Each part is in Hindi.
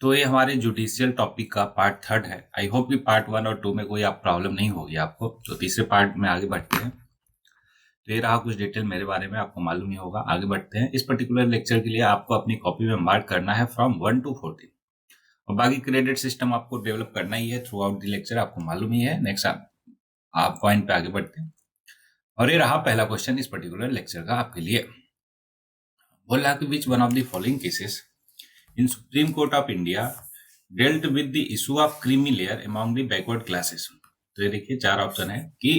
तो ये हमारे जुडिशियल टॉपिक का पार्ट 3 है। आई होप कि पार्ट 1 और 2 में कोई आप प्रॉब्लम नहीं होगी आपको। तो तीसरे पार्ट में आगे बढ़ते हैं। तो ये रहा कुछ डिटेल मेरे बारे में, आपको मालूम ही होगा। आगे बढ़ते हैं। इस पर्टिकुलर लेक्चर के लिए आपको अपनी कॉपी में मार्क करना है फ्रॉम 1 to 14 और बाकी क्रेडिट सिस्टम आपको डेवलप करना ही है थ्रू आउट द लेक्चर, आपको मालूम ही है। नेक्स्ट आप पॉइंट पे आगे बढ़ते हैं और ये रहा पहला क्वेश्चन इस पर्टिकुलर लेक्चर का आपके लिए। बोल रहा कि विच one of the following cases in Supreme Court of India dealt with the issue of creamy layer among the backward classes। तो ये देखिए 4 ऑप्शन है कि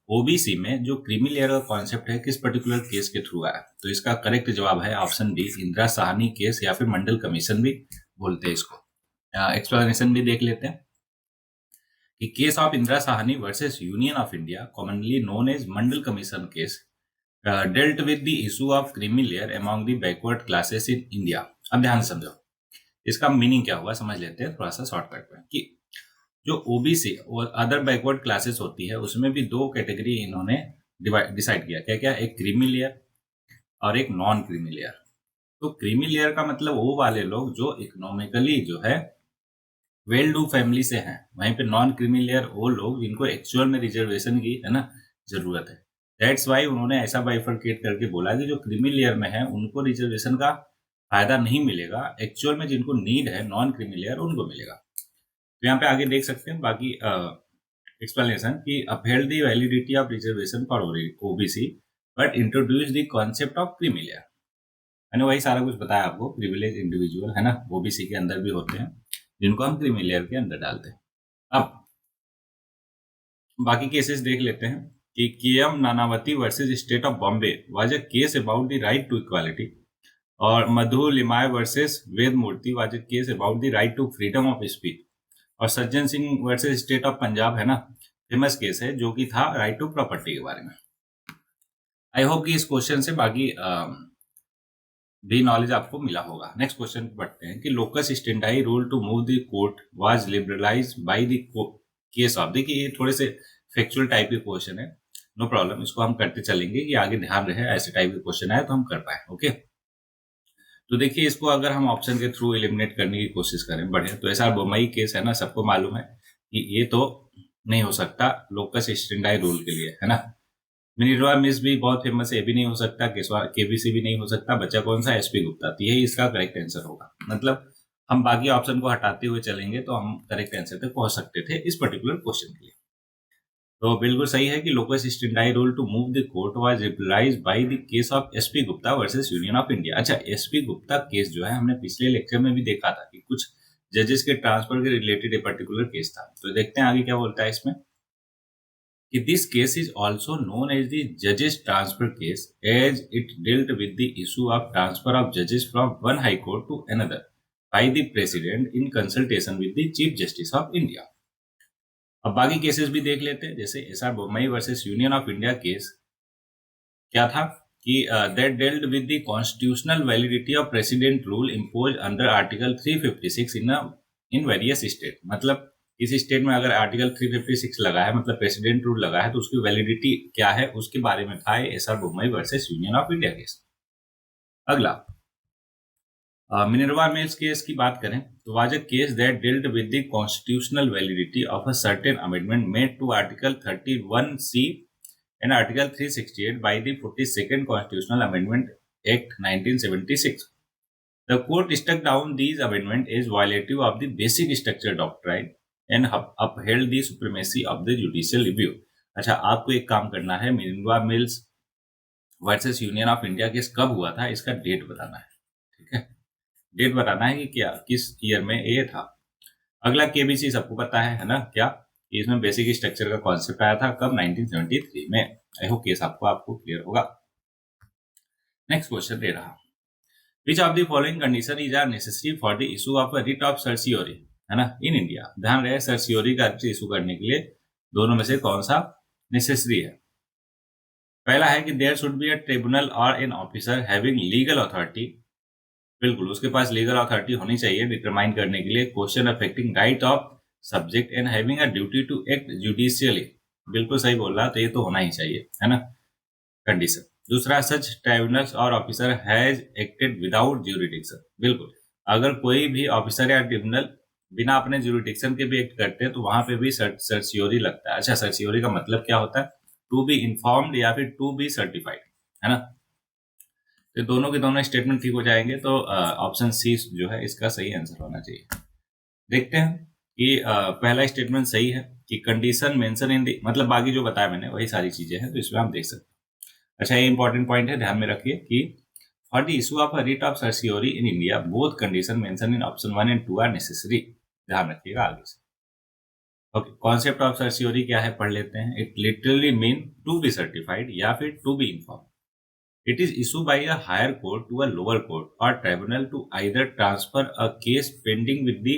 ओबीसी में जो क्रीमी लेयर का कॉन्सेप्ट है किस पर्टिकुलर केस के थ्रू आया। तो इसका करेक्ट जवाब है option D, Indira Sahni case या फिर मंडल कमीशन भी बोलते हैं इसको। एक्सप्लेनेशन भी देख लेते हैं कि case of Indira Sawhney versus union of India commonly known as Mandal commission case dealt with the issue of creamy layer among the backward classes in India। अब ध्यान से समझो इसका मीनिंग क्या हुआ, समझ लेते हैं थोड़ा सा शॉर्टकट में। कि जो ओबीसी और अदर बैकवर्ड क्लासेस होती है उसमें भी दो कैटेगरी इन्होंने डिसाइड किया। क्या क्या? एक क्रीमी लेयर और एक नॉन क्रीमी लेयर। तो क्रीमी लेयर का मतलब वो वाले लोग जो इकोनॉमिकली जो है वेल डू फैमिली से हैं। वहीं पे नॉन क्रीमी लेयर वो लोग जिनको एक्चुअल में रिजर्वेशन की है ना जरूरत है। दैट्स वाई उन्होंने ऐसा बाइफरकेट करके बोला कि जो क्रीमी लेयर में है उनको रिजर्वेशन का फायदा नहीं मिलेगा, एक्चुअल में जिनको नीड है नॉन क्रीमी लेयर उनको मिलेगा। तो यहाँ पे आगे देख सकते हैं बाकी एक्सप्लेनेशन कि upheld the validity of reservation for OBC but introduce the concept of creamy layer. मैंने वही सारा कुछ बताया आपको। प्रिविलेज इंडिविजुअल है ना ओबीसी के अंदर भी होते हैं जिनको हम क्रीमी लेयर के अंदर डालते हैं। अब बाकी केसेस देख लेते हैं कि KM. Nanavati versus state of Bombay was a case about the right to equality और Madhu Limaye versus Ved Murthy was a case about the right to freedom of speech और Sajjan Singh versus state of Punjab है ना फेमस केस है जो कि था राइट टू प्रॉपर्टी के बारे में। आई होप कि इस क्वेश्चन से बाकी भी नॉलेज आपको मिला होगा। नेक्स्ट क्वेश्चन पढ़ते हैं कि locus standi rule to move the court was liberalize by the case of. देखिए ये थोड़े से फैक्चुअल टाइप के क्वेश्चन है, नो प्रॉब्लम, इसको हम करते चलेंगे कि आगे ध्यान रहे ऐसे टाइप के क्वेश्चन आए तो हम कर पाए। ओके तो देखिए इसको अगर हम ऑप्शन के थ्रू एलिमिनेट करने की कोशिश करें बढ़े तो ऐसा बोमई केस है ना, सबको मालूम है कि ये तो नहीं हो सकता लोकस स्टेंडाई रूल के लिए है ना। मिनिरवा मिस भी बहुत फेमस है, ये भी नहीं हो सकता। केबीसी भी नहीं हो सकता। बच्चा कौन सा? एसपी गुप्ता। तो यही इसका करेक्ट आंसर होगा। मतलब हम बाकी ऑप्शन को हटाते हुए चलेंगे तो हम करेक्ट आंसर तक पहुंच सकते थे इस पर्टिकुलर क्वेश्चन के लिए। तो बिल्कुल सही है कि locus standi rule to move the court was replies by the case of SP Gupta versus union of India. अच्छा एसपी गुप्ता केस जो है हमने पिछले लेक्चर में भी देखा था कि कुछ जजेस के ट्रांसफर के रिलेटेड एक पर्टिकुलर केस था। तो देखते हैं आगे क्या बोलता है इसमें कि this case is also known as the judges transfer case as it dealt with the issue of transfer of judges from one high court to another by the president in consultation with the chief justice of India। अब बाकी केसेस भी देख लेते हैं। जैसे SR Bommai versus union of India case क्या था कि that dealt with the constitutional validity of precedent rule imposed under article 356 in various state। मतलब इस स्टेट में अगर आर्टिकल 356 लगा है मतलब प्रेसिडेंट रूल लगा है तो उसकी वैलिडिटी क्या है उसके बारे में था SR Bommai versus union of India case. अगला मिनर्वा मिल्स केस की बात करें तो was a case that dealt with the constitutional validity of a certain amendment made to article 31C and article 368 by the 42nd constitutional amendment act 1976। The court struck down these amendments as violative of the basic structure doctrine and upheld the supremacy of the judicial review। अच्छा आपको एक काम करना है, Minerva mills versus union of India case कब हुआ था इसका डेट बताना है। ठीक है डेट बताना है कि क्या किस ईयर में ये था। अगला केबीसी सबको पता है ना क्या कि इसमें बेसिक स्ट्रक्चर का कॉन्सेप्ट आया था कब? 1973 में। आई होप केस आपको क्लियर होगा। नेक्स्ट क्वेश्चन दे रहा Which of the following condition is are necessary for the issue of a writ of certiorari है ना इन इंडिया। ध्यान रहे certiorari का इशू करने के लिए दोनों में से कौन सा नेसेसरी है। पहला है कि there should be a tribunal और an officer having legal authority. बिल्कुल उसके पास लीगल अथॉरिटी होनी चाहिए डिटरमाइन करने के लिए question affecting right of subject and having a duty to act judicially. बिल्कुल सही बोल रहा तो ये तो होना ही चाहिए है ना कंडीशन। दूसरा सच ट्राइब्यूनल्स और officer has acted without jurisdiction. बिल्कुल अगर कोई भी ऑफिसर या ट्रिब्यूनल बिना अपने जुरिडिक्शन के भी एक्ट करते हैं तो वहां पे भी सर्सियोरी लगता है। अच्छा, सर्सियोरी का मतलब क्या होता है? टू बी इन्फॉर्म्ड या फिर टू बी सर्टिफाइड, है ना। तो दोनों के दोनों स्टेटमेंट ठीक हो जाएंगे, तो ऑप्शन सी जो है इसका सही आंसर होना चाहिए। देखते हैं कि पहला स्टेटमेंट सही है कि कंडीशन मेंशन इन दी, मतलब बाकी जो बताया मैंने वही सारी चीजें हैं, तो इसमें हम देख सकते हैं। अच्छा, ये इंपॉर्टेंट पॉइंट है, ध्यान में रखिए कि for the issue of a writ of certiorari in India both condition mention in option 1 and 2 are necessary. ध्यान रखिएगा आगे से। ओके, कॉन्सेप्ट ऑफ सर्सियोरी क्या है पढ़ लेते हैं। It literally mean to be certified या फिर to be inform. It is issued by a higher court to a lower court or tribunal to either transfer a case pending with the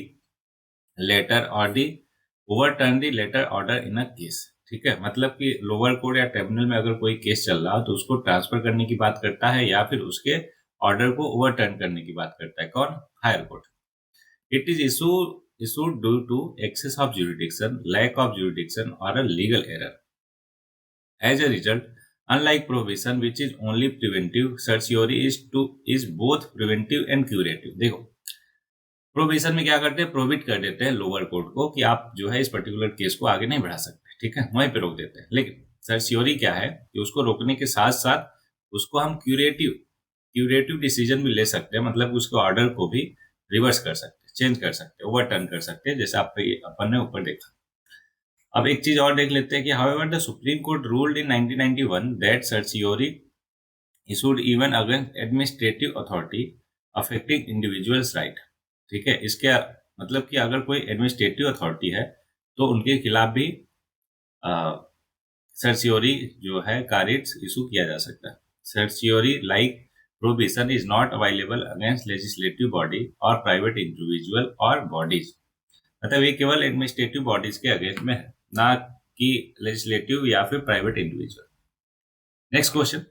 letter or the overturn the letter order in a case। ठीक है, मतलब कि लोअर कोर्ट या ट्रिब्यूनल में अगर कोई केस चल रहा हो तो उसको ट्रांसफर करने की बात करता है या फिर उसके ऑर्डर को ओवरटर्न करने की बात करता है। कौन? Higher court. It is issued due to excess of jurisdiction, lack of jurisdiction or a legal error। As a result, unlike prohibition which is only preventive, certiorari is both preventive and curative। देखो, प्रोहिबिशन में क्या करते हैं? प्रोहिबिट कर देते हैं लोअर कोर्ट को कि आप जो है इस पर्टिकुलर केस को आगे नहीं बढ़ा सकते, ठीक है, वहीं पे रोक देते हैं। लेकिन सर्सियोरी क्या है कि उसको रोकने के साथ साथ उसको हम क्यूरेटिव डिसीजन भी ले सकते हैं, मतलब उसके ऑर्डर को भी रिवर्स कर सकते हैं, चेंज कर सकते हैं, ओवरटर्न कर सकते हैं, जैसे अपन ने ऊपर देखा। अब एक चीज और देख लेते हैं कि however the supreme court ruled in 1991 that certiorari issued even against administrative authority affecting individuals right. ठीक है, इसके मतलब कि अगर कोई एडमिनिस्ट्रेटिव अथॉरिटी है तो उनके खिलाफ भी सर्सियोरी जो है का रिट्स इशू किया जा सकता है। Certiorari like prohibition is not available against legislative body और प्राइवेट इंडिविजुअल और बॉडीज। मतलब ये केवल एडमिनिस्ट्रेटिव बॉडीज के अगेंस्ट में है, ना कि लेजिस्लेटिव या फिर private individual. Next question,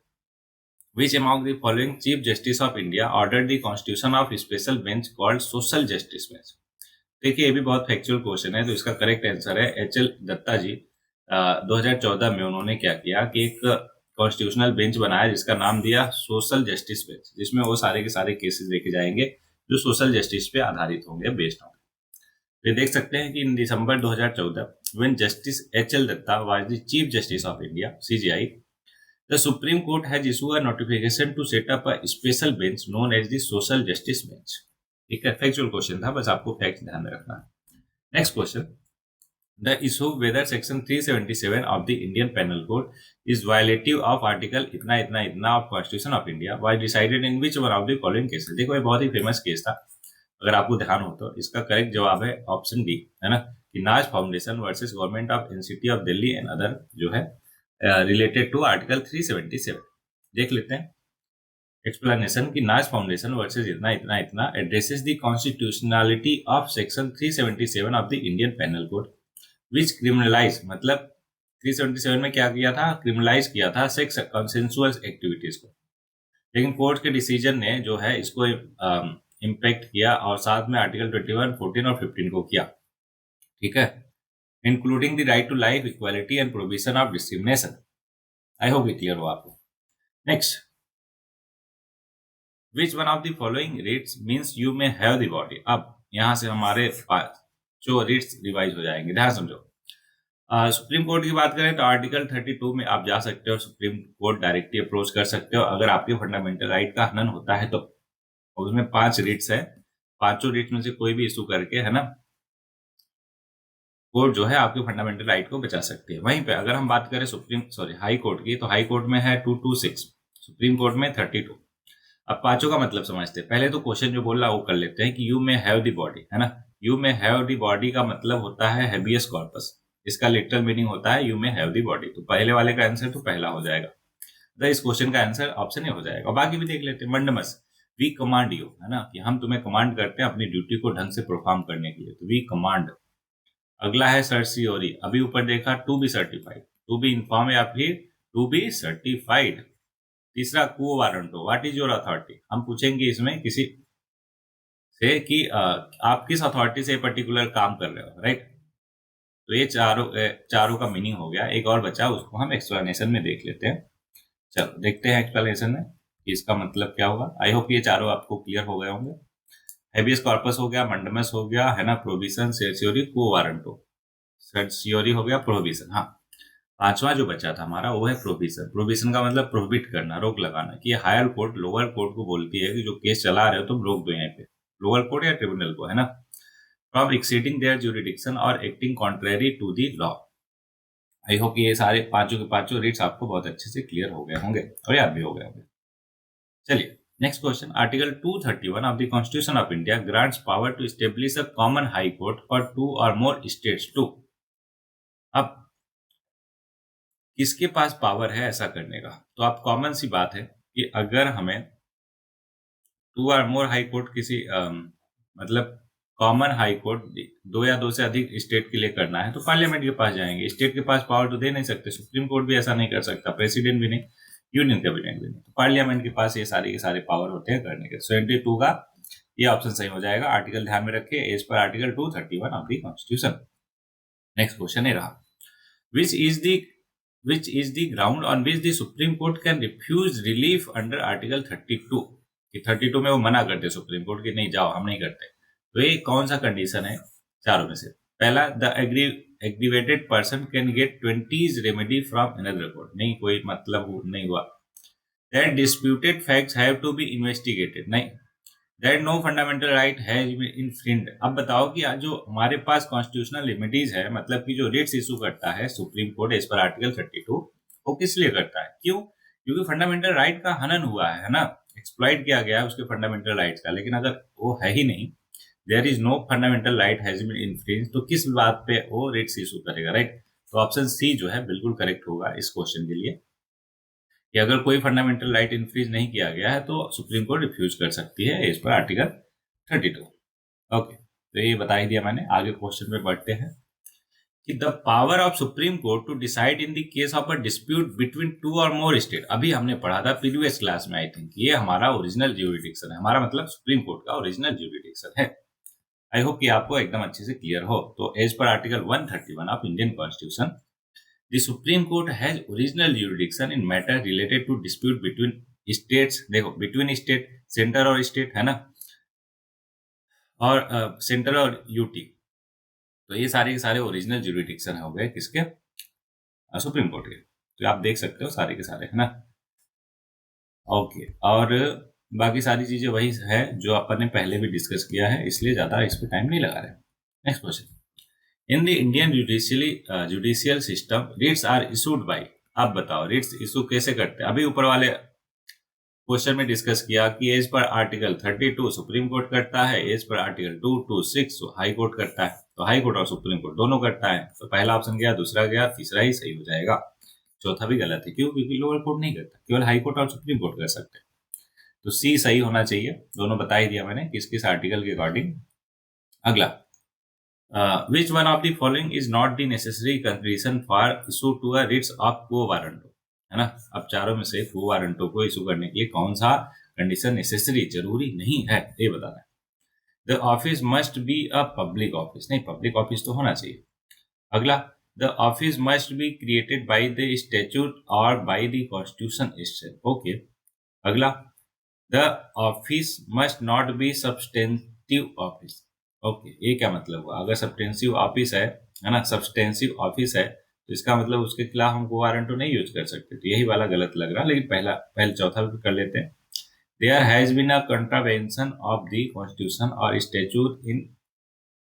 which among the following chief justice of India ordered the constitution of special bench called social justice bench। देखिए, ये भी बहुत फैक्चुअल क्वेश्चन है, तो इसका करेक्ट आंसर है HL दत्ता जी। 2014 में उन्होंने क्या किया कि एक कॉन्स्टिट्यूशनल बेंच बनाया जिसका नाम दिया सोशल जस्टिस बेंच, जिसमें वो सारे के सारे केसेस देखे जाएंगे जो सोशल जस्टिस पे आधारित होंगे, बेस्ड होंगे। ये देख सकते हैं कि इन दिसंबर 2014 when Justice HL Datta was the Chief Justice of India CJI, the Supreme Court has issued a notification to set up a special bench known as the Social Justice Bench। ठीक है, फैक्चुअल क्वेश्चन था, बस आपको फैक्ट ध्यान में रखना है। Next question, the issue whether section 377 of the Indian penal code is violative of article इतना इतना इतना of constitution of India was decided in which one of the following cases. देखो, ये बहुत ही फेमस केस था, अगर आपको ध्यान हो तो। इसका करेक्ट जवाब है ऑप्शन डी, है ना, कि नाज foundation versus government of NCT of Delhi and other जो है रिलेटेड टू आर्टिकल 377। देख लेते हैं एक्सप्लेनेशन कि नाज फाउंडेशन वर्सेस इतना इतना इतना addresses the constitutionality of section 377 of the Indian penal code which criminalize, मतलब 377 में क्या किया था? क्रिमिनलाइज किया था सेक्स कंसेंसुअल एक्टिविटीज को। लेकिन कोर्ट के डिसीजन ने जो है इसको इम्पैक्ट किया और साथ में आर्टिकल 21, 14 और 15 को किया। ठीक है, including the right to life, equality and provision of discrimination. I hope ये क्लियर हो आपको। Next, which one of the following writs means you may have the body. अब यहां से हमारे पास जो रिट्स रिवाइज हो जाएंगे, ध्यान समझो। सुप्रीम कोर्ट की बात करें तो आर्टिकल 32 में आप जा सकते हो, सुप्रीम कोर्ट डायरेक्टली अप्रोच कर सकते हो अगर आपके फंडामेंटल राइट का हनन होता है तो। उसमें 5 रिट्स है, पांचों रिट्स में से कोई भी इशू करके, है ना, कोर्ट जो है आपके फंडामेंटल राइट को बचा सकती है। वहीं पे अगर हम बात करें हाई कोर्ट की, तो हाई कोर्ट में है 226, सुप्रीम कोर्ट में 32। अब पांचों का मतलब समझते हैं। पहले तो क्वेश्चन जो बोल रहा है वो कर लेते हैं कि you may have the body, है ना। You may have the body का मतलब होता है हैबियस कॉर्पस, इसका लिटरल मीनिंग होता है you may have the body. तो पहले वाले का आंसर तो पहला हो जाएगा, तो इस क्वेश्चन का आंसर ऑप्शन ए हो जाएगा। और बाकी भी देख लेते हैं। मंडमस, वी कमांड यू, है ना, कि हम तुम्हें कमांड करते हैं अपनी ड्यूटी को ढंग से परफॉर्म करने के लिए, तो वी कमांड। अगला है सर्सियोरी, अभी ऊपर देखा to be certified, to be inform या फिर टू बी सर्टिफाइड। तीसरा quo warranto, what is your authority. हम पूछेंगे इसमें किसी से कि आप किस अथॉरिटी से पर्टिकुलर काम कर रहे हो, राइट। तो ये चारों का मीनिंग हो गया। एक और बचा, उसको हम एक्सप्लेनेशन में देख लेते हैं। चलो देखते हैं एक्सप्लेनेशन में कि इसका मतलब क्या होगा। आई होप ये चारों आपको क्लियर हो गए होंगे। हेबियस कॉर्पस हो गया, मंडमस हो गया, है ना, प्रोविजन, सेर्सियोरी, क्वो वारंटो। सेर्सियोरी हो गया, प्रोविजन। हाँ, पांचवा जो बचा था हमारा वो है प्रोविजन। प्रोविजन का मतलब प्रोहिबिट करना, रोक लगाना, कि हायर कोर्ट लोअर कोर्ट को बोलती है कि जो केस चला रहे हो तुम रोक दो यहाँ पे, लोअर कोर्ट या ट्रिब्यूनल को, है ना, फ्रॉम एक्सीडिंग देयर जुरिडिक्शन और acting contrary to the law. I hope ये सारे पांचों के पांचों रीड्स आपको बहुत अच्छे से क्लियर हो गए होंगे और याद भी हो गए होंगे। चलिए next question. Article 231 of the constitution of India grants power to establish a common high court for 2 और मोर स्टेट्स टू। अब किसके पास पावर है ऐसा करने का? तो आप कॉमन सी बात है कि अगर हमें 2 और मोर हाई कोर्ट किसी मतलब कॉमन हाई कोर्ट 2 या 2 से अधिक स्टेट के लिए करना है तो पार्लियामेंट के पास जाएंगे। स्टेट के पास पावर तो दे नहीं सकते, सुप्रीम कोर्ट भी ऐसा नहीं कर सकता, प्रेसिडेंट भी नहीं, यूनियन कैबिनेट भी नहीं, तो पार्लियामेंट के पास ये सारे के सारे पावर होते हैं करने के। 72 का ये ऑप्शन सही हो जाएगा। आर्टिकल ध्यान में रखिए, as per article 231 of the constitution. Next question है रहा, which is the ground on which the Supreme Court can refuse relief under Article 32। कि 32 में वो मना करते सुप्रीम कोर्ट कि नहीं जाओ हम नहीं करते। तो ये कौन सा कंडीशन है चारों में से? पहला, the aggrieved person can get 20 remedy from another court, नहीं कोई मतलब नहीं हुआ। That disputed facts have to be investigated, नहीं। That no fundamental right has been infringed. अब बताओ कि आज जो हमारे पास कॉन्स्टिट्यूशनल लिमिटीज है, मतलब कि जो रिट्स इशू करता है supreme court as per article 32, वो किस लिए करता है? क्यों? क्योंकि फंडामेंटल राइट का हनन हुआ है ना, एक्सप्लॉइट किया गया है उसके फंडामेंटल राइट्स का। लेकिन अगर वो है ही नहीं, there is no fundamental right has been infringed, तो किस बात पे वो रिट्स इशू करेगा, राइट? तो ऑप्शन सी जो है बिल्कुल करेक्ट होगा इस क्वेश्चन के लिए, कि अगर कोई फंडामेंटल राइट इन्फ्रीज नहीं किया गया है तो सुप्रीम कोर्ट रिफ्यूज कर सकती है एज पर आर्टिकल 32। ओके, तो ये बता ही दिया मैंने। आगे क्वेश्चन में बढ़ते हैं कि the power of supreme court to decide in the case of a dispute between 2 और मोर स्टेट। अभी हमने पढ़ा था प्रीवियस क्लास में, आई थिंक ये हमारा ओरिजिनल ज्यूरिडिक्शन है, हमारा मतलब सुप्रीम कोर्ट का ओरिजिनल ज्यूरिडिक्शन है। आई होप कि आपको एकदम अच्छे से क्लियर हो। तो as per article 131 of Indian constitution, The Supreme Court has original jurisdiction in matter related to dispute between states। देखो between state, सेंटर और स्टेट है ना, और सेंटर और यूटी, तो ये सारे के सारे ओरिजिनल जुरिडिक्शन हो गए किसके? सुप्रीम कोर्ट के। तो आप देख सकते हो सारे के सारे, है ना। ओके, और बाकी सारी चीजें वही है जो अपन ने पहले भी डिस्कस किया है, इसलिए ज्यादा इस पर टाइम नहीं लगा रहे। Next question, in the Indian judicial system writs are issued by. आप बताओ रिट्स इशू कैसे करते हैं? अभी ऊपर वाले क्वेश्चन में डिस्कस किया कि as per article 32 supreme court करता है, as per article 226 high court करता है। तो हाई कोर्ट और सुप्रीम कोर्ट दोनों करता है, तो पहला ऑप्शन गया, दूसरा गया, तीसरा ही सही हो जाएगा, चौथा भी गलत है। क्यों? क्योंकि लोअर कोर्ट नहीं करता, केवल हाई कोर्ट और सुप्रीम कोर्ट कर सकते हैं। तो सी सही होना चाहिए। दोनों बता ही दिया मैंने किस किस आर्टिकल के अकॉर्डिंग। अगला, which one of the following is not the necessary condition for issue to a writs of quo warranto, है ना। अब चारों में से quo warranto को इशू करने के लिए कौन सा कंडीशन नेसेसरी, जरूरी नहीं है, ये बताना है। The office must be a public office, नहीं पब्लिक ऑफिस तो होना चाहिए। अगला, the office must be created by the statute और by the constitution itself. Okay. अगला, the office must not be substantive office. Okay, ये क्या मतलब हुआ? अगर सब्सटेंसिव ऑफिस है ना, सब्सटेंसिव ऑफिस है तो इसका मतलब उसके खिलाफ हम quo warranto नहीं यूज कर सकते। तो यही वाला गलत लग रहा, लेकिन पहले चौथा भी कर लेते हैं। There has been a contravention of the constitution और statute in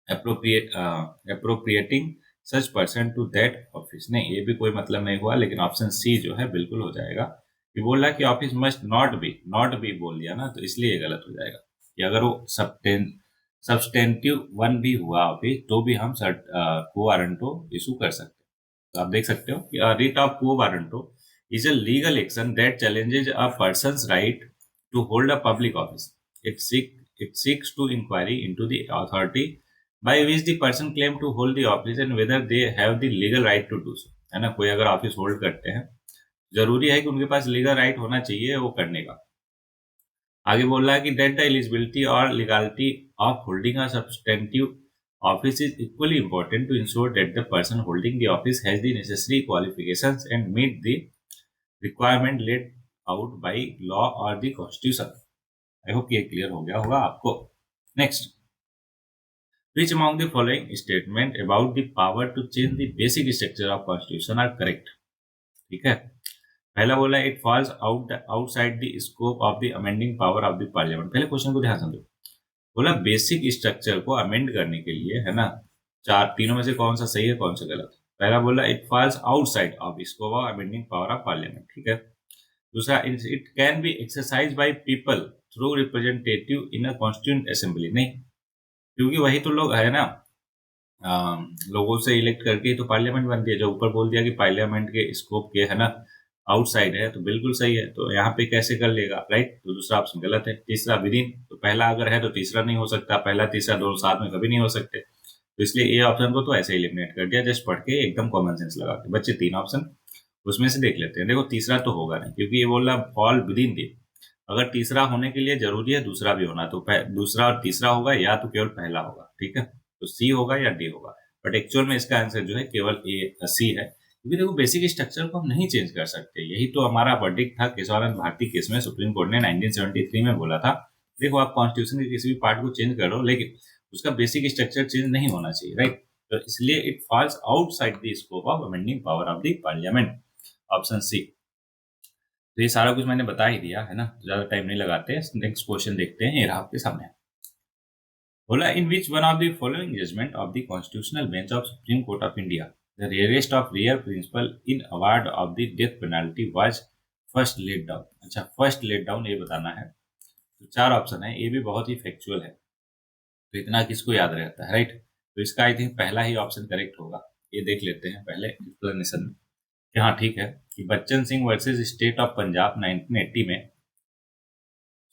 appropriating such person to that office. नहीं, ये भी कोई मतलब नहीं हुआ, लेकिन ऑप्शन सी जो है बिल्कुल हो जाएगा। ये बोल रहा है कि ऑफिस मस्ट नॉट बी बोल दिया ना, तो इसलिए ये गलत हो जाएगा। कि अगर वो सब्सटेंटिव वन भी हुआ ऑफिस तो भी हम quo warranto इशू कर सकते हैं। तो आप देख सकते हो कि writ of quo warranto is a legal action that challenges a person's right to hold a public office. It seeks to inquiry into the authority by which the person claim to hold the office and whether they have the legal right to do so, है ना। कोई अगर ऑफिस होल्ड करते हैं, जरूरी है कि उनके पास लीगल राइट होना चाहिए वो करने का। आगे बोल रहा है कि दैट द एलिजिबिलिटी और legality of holding a substantive office is equally important to ensure that the person holding the office has the necessary qualifications and meet the requirement laid out by law or the constitution। I hope ये क्लियर हो गया होगा आपको। Next, which among the following statement about the power to change the basic structure of constitution are correct? ठीक है, पहला बोला it falls outside the scope of the amending power of the parliament. पहले क्वेश्चन को ध्यान समझो, बोला बेसिक स्ट्रक्चर को अमेंड करने के लिए, है ना, चार तीनों में से कौन सा सही है कौन सा गलत। पहला बोला it falls outside of scope of amending power of parliament, ठीक है। दूसरा, it can be exercise by people through representative in a constituent assembly, नहीं, क्योंकि वही तो लोग है ना, लोगों से इलेक्ट करके ही तो पार्लियामेंट बनती है। जो ऊपर बोल दिया कि पार्लियामेंट के स्कोप के, है ना, आउटसाइड है, तो बिल्कुल सही है, तो यहाँ पे कैसे कर लेगा, राइट। तो दूसरा ऑप्शन गलत है। तीसरा, विदिन, तो पहला अगर है तो तीसरा नहीं हो सकता, पहला तीसरा दोनों साथ में कभी नहीं हो सकते, तो इसलिए ए ऑप्शन को तो ऐसे एलिमिनेट कर दिया, जस्ट पढ़ के एकदम कॉमन सेंस लगा के। बच्चे तीन ऑप्शन उसमें से देख लेते हैं। देखो तीसरा तो होगा नहीं, क्योंकि ये बोल रहा फॉल विदिन दी, अगर तीसरा होने के लिए जरूरी है दूसरा भी होना, तो दूसरा और तीसरा होगा या तो केवल पहला होगा, ठीक है, तो सी होगा या डी होगा। बट एक्चुअल में इसका आंसर जो है केवल ए सी है, क्योंकि देखो बेसिक स्ट्रक्चर को हम नहीं चेंज कर सकते। यही तो हमारा वर्डिक्ट था केशवानंद भारती केस में, सुप्रीम कोर्ट ने 1973 में बोला था, देखो आप कॉन्स्टिट्यूशन के किसी भी पार्ट को चेंज करो, लेकिन उसका बेसिक स्ट्रक्चर चेंज नहीं होना चाहिए, राइट। तो इसलिए it falls outside the scope of amending power of the parliament, option C. तो ये सारा कुछ मैंने बता ही दिया है ना, ज्यादा टाइम नहीं लगाते। नेक्स्ट क्वेश्चन देखते हैं, ये रहा आपके सामने। बोला in which one of the following judgment of the constitutional bench of supreme court of India the rarest of rare principle in award of the death penalty was first let down. अच्छा, फर्स्ट लेट डाउन ये बताना है, तो चार ऑप्शन है, ये भी बहुत ही फैक्चुअल है, तो इतना किसको याद रहता है, राइट। तो इसका आई थिंक पहला ही ऑप्शन करेक्ट होगा। ये देख लेते हैं पहले एक्सप्लेनेशन में कि हाँ ठीक है, कि Bachan Singh versus state of Punjab 1980 में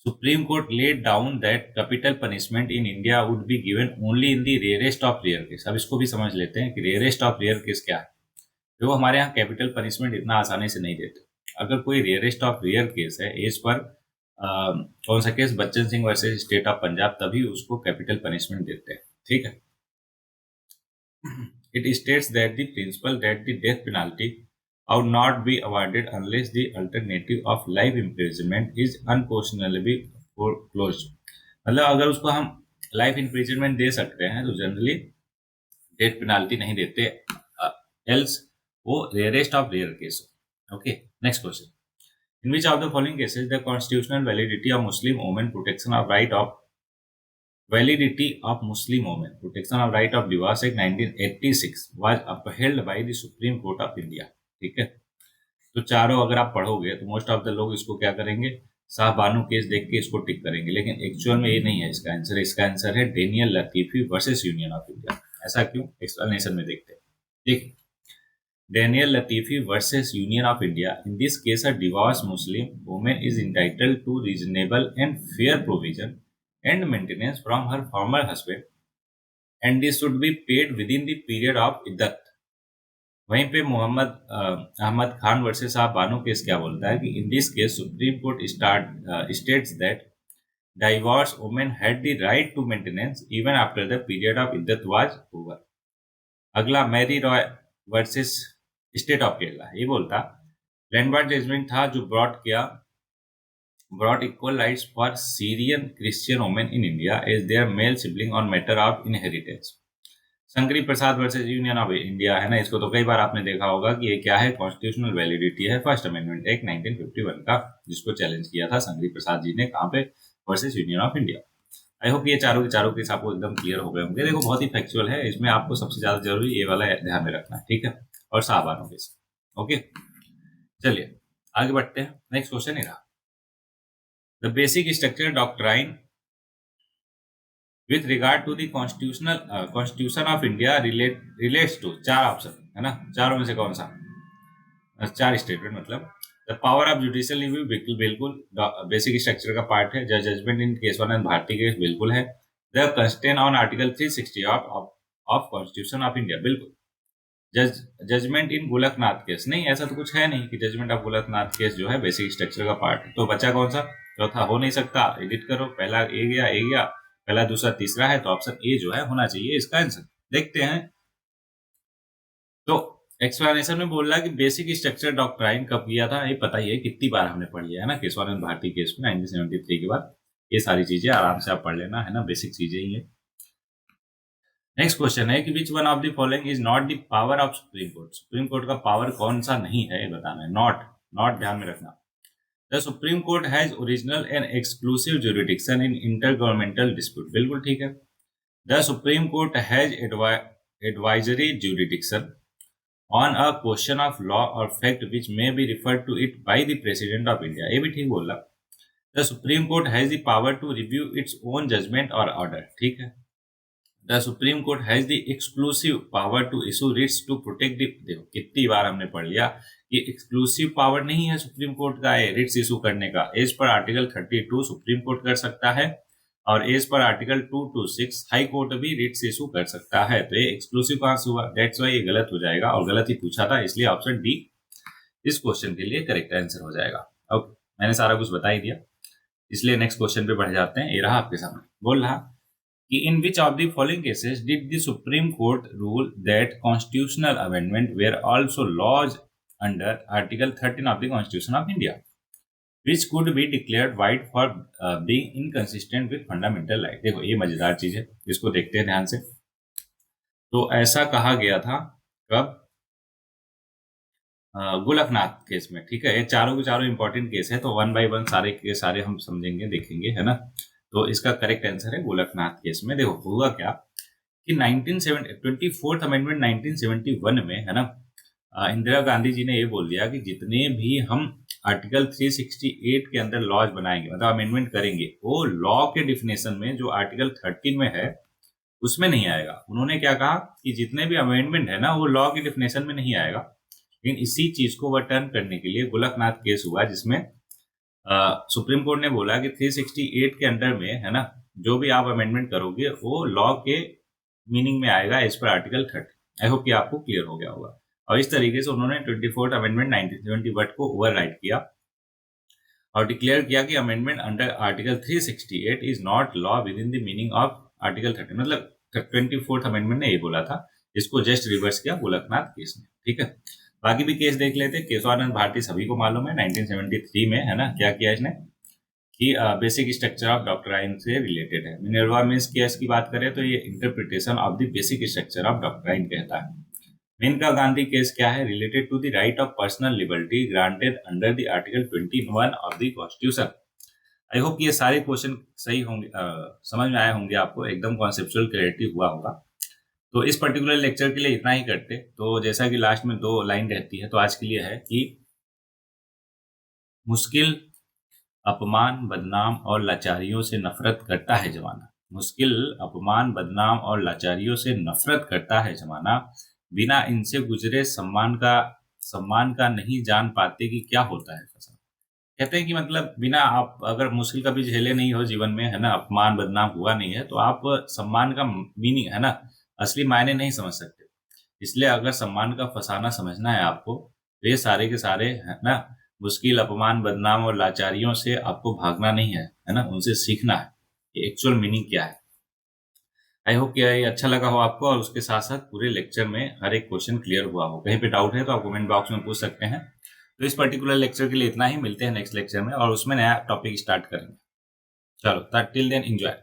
supreme court laid down that capital punishment in India would be given only in the rarest of rare case. अब इसको भी समझ लेते हैं कि रेयरेस्ट ऑफ रेयर केस क्या है। तो हमारे यहाँ कैपिटल पनिशमेंट इतना आसानी से नहीं देते। अगर कोई रेयरेस्ट ऑफ रेयर केस है एज पर कौन सा case, Bachchan Singh versus state of Punjab, तभी उसको कैपिटल पनिशमेंट देते हैं, ठीक है। It states that the principal that the death penalty would not be awarded unless the alternative of life imprisonment is unquestionably foreclosed। मतलब अगर उसको हम लाइफ इम्प्रिजनमेंट दे सकते हैं तो जनरली डेथ पेनाल्टी नहीं देते, एल्स वो rarest of rare case. Okay, next question, in which of the following cases the constitutional validity of Muslim women protection of right of validity of Muslim women protection of right of divorce act 1986 was upheld by the Supreme Court of India। ठीक है, तो चारों अगर आप पढ़ोगे तो मोस्ट ऑफ द लोग इसको क्या करेंगे, शाहबानो केस देख के इसको टिक करेंगे, लेकिन एक्चुअल में ये नहीं है इसका आंसर। इसका आंसर है Daniel Latifi versus union of India. ऐसा क्यों, एक्सप्लेनेशन में देखते हैं। देखिए, Daniel Latifi versus union of India, in this case a divorce Muslim women is entitled to reasonable and fair provision and maintenance from her former husband and this should be paid within the period of iddat। वहीं पे मोहम्मद अहमद खान वर्सेस साहब बानो केस क्या बोलता है कि in this case supreme court states that divorce women had the right to maintenance even after the period of इद्दत वाज ओवर। अगला Mary Roy versus state of Kerala, ये बोलता लैंडमार्क जजमेंट था जो brought equal rights for Syrian Christian women in India as their male sibling on matter of inheritance। Shankari Prasad versus union of India है ना, इसको तो कई बार आपने देखा होगा कि ये क्या है, कॉन्स्टिट्यूशनल वैलिडिटी है फर्स्ट अमेंडमेंट एक्ट 1951 का, जिसको चैलेंज किया था शंकरी प्रसाद जी ने, कहाँ पे, versus union of India. I hope ये चारों के चारों केस आपको एकदम क्लियर हो गए होंगे। देखो बहुत ही फैक्चुअल है, इसमें आपको सबसे ज्यादा जरूरी ये वाला ध्यान में रखना है, ठीक है, और साहबानों केस। ओके, चलिए आगे बढ़ते हैं। नेक्स्ट क्वेश्चन है The basic structure doctrine with regard to the constitution of India relates to, चार ऑप्शन है ना, चारों में से कौन सा, चार स्टेटमेंट, मतलब the power of judicial review बिल्कुल बेसिक स्ट्रक्चर का पार्ट है। Judgement in Kesavananda Bharati case बिल्कुल है। The constant on article 360 of constitution of India बिल्कुल। जजमेंट इन गोलकनाथ केस नहीं, ऐसा तो कुछ है नहीं कि जजमेंट ऑफ गोलकनाथ केस जो है बेसिक स्ट्रक्चर का पार्ट है। तो बचा कौन सा, चौथा हो नहीं सकता, एडिट करो, पहला ए गया, पहला दूसरा तीसरा है, तो ऑप्शन ए जो है होना चाहिए इसका आंसर। देखते हैं, तो एक्सप्लेनेशन में बोल रहा है कि बेसिक स्ट्रक्चर डॉक्ट्राइन कब किया था, ये पता ही है, कितनी बार हमने पढ़ी है ना, केशवानंद भारती केस में 1973 के बाद ये सारी चीजें आराम से आप पढ़ लेना, है ना, बेसिक चीजें ही है। नेक्स्ट क्वेश्चन है कि विच one of the following is not the power of supreme court. Supreme court का पावर कौन सा नहीं है ये बताना है। नॉट ध्यान में रखना। The supreme court has original and exclusive jurisdiction in intergovernmental dispute. बिल्कुल ठीक है। The supreme court has advisory jurisdiction on a question of law और fact which may be referred to it by the president of India. ये भी ठीक बोला। The supreme court has the power to review its own judgment और ऑर्डर। ठीक है। The supreme court has the exclusive power to issue Ritz to protect the. देखो कितनी बार हमने पढ़ लिया कि एक्सक्लूसिव पावर नहीं है सुप्रीम कोर्ट का है रिट्स इशू करने का। As per article 32 supreme court कर सकता है और as per article 226 high court भी रिट्स इशू कर सकता है। तो ये एक्सक्लूसिव कहां से हुआ? दैट्स व्हाई ये गलत हो जाएगा और गलत ही पूछा था, इसलिए ऑप्शन डी इस क्वेश्चन के लिए करेक्ट आंसर हो जाएगा। ओके, मैंने सारा कुछ बता ही दिया, इसलिए नेक्स्ट क्वेश्चन पे बढ़ जाते हैं। ये रहा आपके सामने। बोल रहा कि in which of the following cases did the supreme court rule that constitutional amendment were also laws under article 13 of the constitution of India which could be declared void for being inconsistent with fundamental right. देखो ये मजेदार चीज है, इसको देखते हैं ध्यान से। तो ऐसा कहा गया था कब? गोलकनाथ केस में। ठीक है, ये चारों के चारों इंपॉर्टेंट केस है, तो वन बाय वन सारे के सारे हम समझेंगे, देखेंगे, है ना। तो इसका करेक्ट आंसर है गोलकनाथ केस में। देखो हुआ क्या कि 24th अमेंडमेंट 1971 में, है ना, इंदिरा गांधी जी ने ये बोल दिया कि जितने भी हम आर्टिकल 368 के अंदर लॉज बनाएंगे, मतलब अमेंडमेंट करेंगे, वो लॉ के डिफिनेशन में जो आर्टिकल 13 में है उसमें नहीं आएगा। उन्होंने क्या कहा कि जितने भी अमेंडमेंट है ना वो लॉ के डिफिनेशन में नहीं आएगा। लेकिन इसी चीज को ओवरटर्न करने के लिए गोलकनाथ केस हुआ, जिसमें सुप्रीम कोर्ट ने बोला कि 368 के अंडर में, है ना, जो भी आप अमेंडमेंट करोगे वो लॉ के मीनिंग में आएगा as per article 30। I hope कि आपको क्लियर हो गया होगा। और इस तरीके से उन्होंने 24th अमेंडमेंट 1971 को ओवरराइड किया और डिक्लेयर किया कि amendment under article 368 is not law with in the meaning of article 30। मतलब 24th अमेंडमेंट ने ये बोला था, इसको जस्ट रिवर्स किया गोलकनाथ केस में। ठीक है, बाकी भी केस देख लेते। केशवानंद भारती सभी को मालूम है, 1973 में, है ना, क्या किया इसने कि बेसिक स्ट्रक्चर ऑफ डॉक्ट्राइन से रिलेटेड है। मिनर्वा मिल्स केस की बात करें तो ये interpretation of the basic structure of doctrine कहता है। मेनका गांधी केस क्या है? Related to the right of personal liberty granted under the article 21 of the constitution. I hope ये सारे क्वेश्चन सही होंगे, समझ में आए होंगे आपको, एकदम कॉन्सेप्चुअल क्लैरिटी हुआ होगा। तो इस पर्टिकुलर लेक्चर के लिए इतना ही करते। तो जैसा कि लास्ट में 2 लाइन रहती है, तो आज के लिए है कि मुश्किल, अपमान, बदनाम और लाचारियों से नफरत करता है जमाना। मुश्किल, अपमान, बदनाम और लाचारियों से नफरत करता है जमाना। बिना इनसे गुजरे सम्मान का नहीं जान पाते कि क्या होता है फसाद। कहते हैं कि मतलब बिना आप अगर मुश्किल कभी झेले नहीं हो जीवन में, है ना, अपमान बदनाम हुआ नहीं है, तो आप सम्मान का मीनिंग, है ना, असली मायने नहीं समझ सकते। इसलिए अगर सम्मान का फसाना समझना है आपको, तो ये सारे के सारे, है ना, मुश्किल, अपमान, बदनाम और लाचारियों से आपको भागना नहीं है ना, उनसे सीखना है कि एक्चुअल मीनिंग क्या है। आई होप कि ये अच्छा लगा हो आपको और उसके साथ साथ पूरे लेक्चर में हर एक क्वेश्चन क्लियर हुआ हो। कहीं पे डाउट है तो आप कमेंट बॉक्स में पूछ सकते हैं। तो इस पर्टिकुलर लेक्चर के लिए इतना ही, मिलते हैं नेक्स्ट लेक्चर में और उसमें नया टॉपिक स्टार्ट करेंगे। चलो, टिल देन एंजॉय।